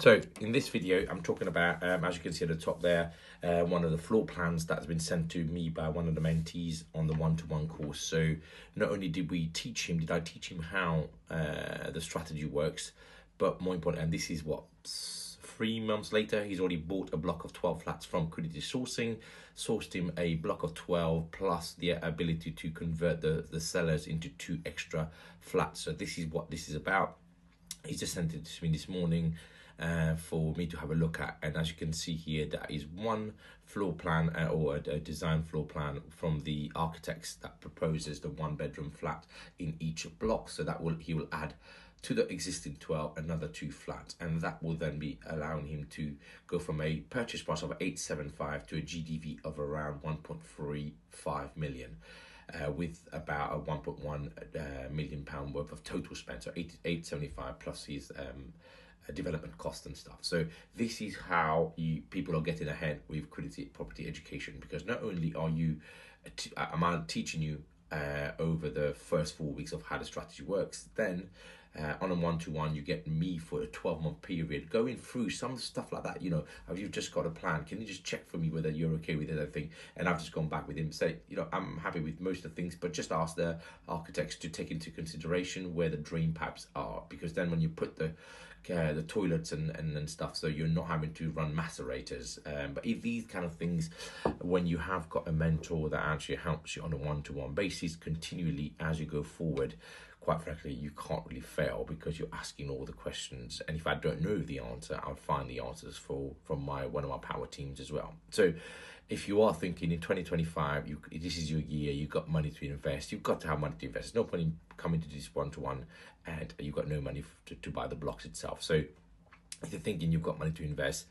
So in this video, I'm talking about, as you can see at the top there, one of the floor plans that's been sent to me by one of the mentees on the one-to-one course. So not only did I teach him how the strategy works, but more important, and this is what, 3 months later, he's already bought a block of 12 flats from Quiddity sourced him a block of 12 plus the ability to convert the sellers into 2 extra flats. So this is what this is about. He just sent it to me this morning for me to have a look at, and as you can see here, that is one floor plan or a design floor plan from the architects that proposes the 1-bedroom flat in each block. So that he will add to the existing 12 another 2 flats, and that will then be allowing him to go from a purchase price of 875 to a GDV of around 1.35 million. With about a 1.1 million pound worth of total spend, so 875 plus his development cost and stuff. So this is how people are getting ahead with Quiddity Property Education, because not only am I teaching you over the first 4 weeks of how the strategy works, then on a one-to-one you get me for a 12-month period going through some stuff like that. You've just got a plan, can you just check for me whether you're okay with everything? And I've just gone back with him, say, I'm happy with most of the things, but just ask the architects to take into consideration where the drain pipes are, because then when you put the toilets and stuff, so you're not having to run macerators. But if these kind of things, when you have got a mentor that actually helps you on a one-to-one basis continually as you go forward, quite frankly, you can't really fail, because you're asking all the questions. And if I don't know the answer, I'll find the answers from one of my power teams as well. So if you are thinking in 2025, this is your year, you've got money to invest, you've got to have money to invest. There's no point in coming to this one-to-one and you've got no money to buy the blocks itself. So if you're thinking you've got money to invest,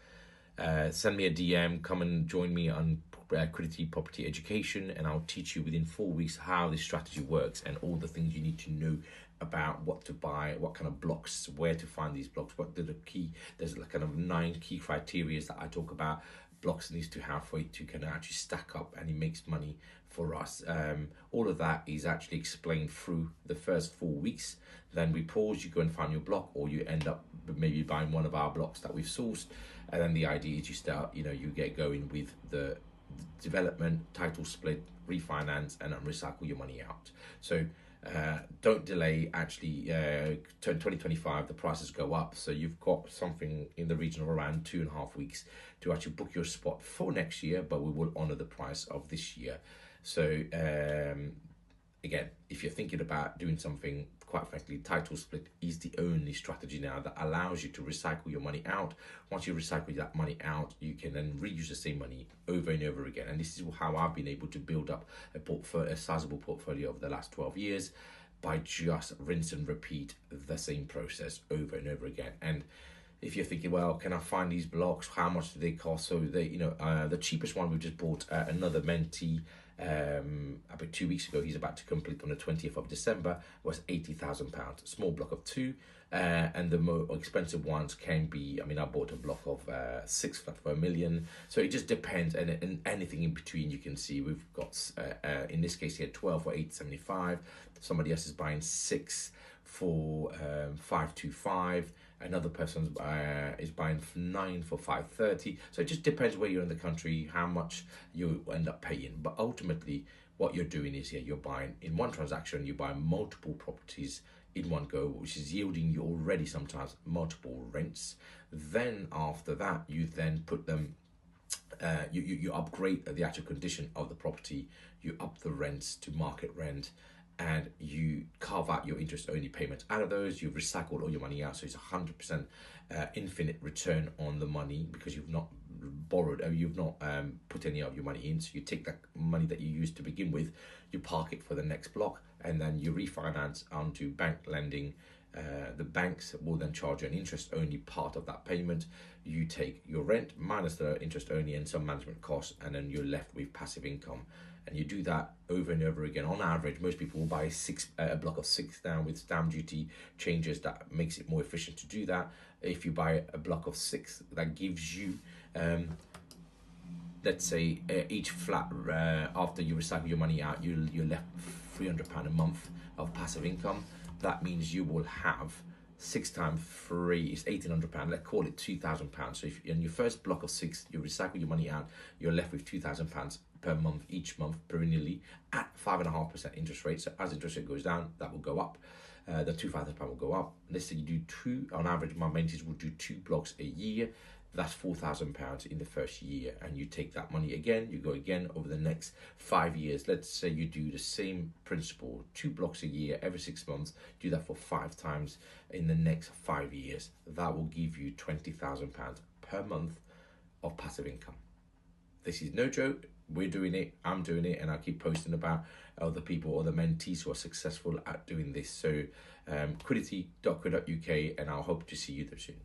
send me a DM, come and join me on Quiddity Property Education, and I'll teach you within 4 weeks how this strategy works and all the things you need to know about what to buy, what kind of blocks, where to find these blocks, what are the key, there's like kind of 9 key criteria that I talk about blocks needs to have for it to kind of actually stack up and it makes money for us. All of that is actually explained through the first 4 weeks. Then we pause, you go and find your block, or you end up maybe buying one of our blocks that we've sourced, and then the idea is you start, you get going with the development, title split, refinance, and then recycle your money out. So don't delay. Actually, 2025 the prices go up, so you've got something in the region of around 2.5 weeks to actually book your spot for next year, but we will honor the price of this year. So again, if you're thinking about doing something, quite frankly, title split is the only strategy now that allows you to recycle your money out. Once you recycle that money out, you can then reuse the same money over and over again. And this is how I've been able to build up a sizable portfolio over the last 12 years by just rinse and repeat the same process over and over again. And if you're thinking, well, can I find these blocks? How much do they cost? So the cheapest one, we've just bought another mentee about 2 weeks ago. He's about to complete on the 20th of December, was £80,000, small block of 2, and the more expensive ones can be, I bought a block of 6 flats for £1 million. So it just depends, and anything in between. You can see we've got in this case here 12 for 875. Somebody else is buying 6 for 525. Another person is buying 9 for 530. So it just depends where you're in the country, how much you end up paying. But ultimately, what you're doing is you're buying in one transaction, you buy multiple properties in one go, which is yielding you already sometimes multiple rents. Then after that, you then put them, you upgrade the actual condition of the property, you up the rents to market rent, and you carve out your interest-only payments out of those. You've recycled all your money out, so it's 100% infinite return on the money, because you've not borrowed, or you've not put any of your money in. So you take that money that you used to begin with, you park it for the next block, and then you refinance onto bank lending. The banks will then charge you an interest-only part of that payment. You take your rent minus the interest-only and some management costs, and then you're left with passive income. And you do that over and over again. On average, most people will buy a block of 6 now. With stamp duty changes, that makes it more efficient to do that. If you buy a block of 6, that gives you, let's say, each flat, after you recycle your money out, you're left with £300 a month of passive income. That means you will have 6 times 3 is £1,800. Let's call it £2,000. So if in your first block of 6, you recycle your money out, you're left with £2,000 per month, each month, perennially, at 5.5% interest rate. So as interest rate goes down, that will go up. The £2,000 will go up. Let's say you do 2, on average, my mentees will do 2 blocks a year. That's £4,000 in the first year, and you take that money again, you go again over the next 5 years. Let's say you do the same principle, 2 blocks a year every 6 months, do that for 5 times in the next 5 years. That will give you £20,000 per month of passive income. This is no joke. We're doing it, I'm doing it, and I keep posting about other people, other mentees who are successful at doing this. So quiddity.co.uk, and I'll hope to see you there soon.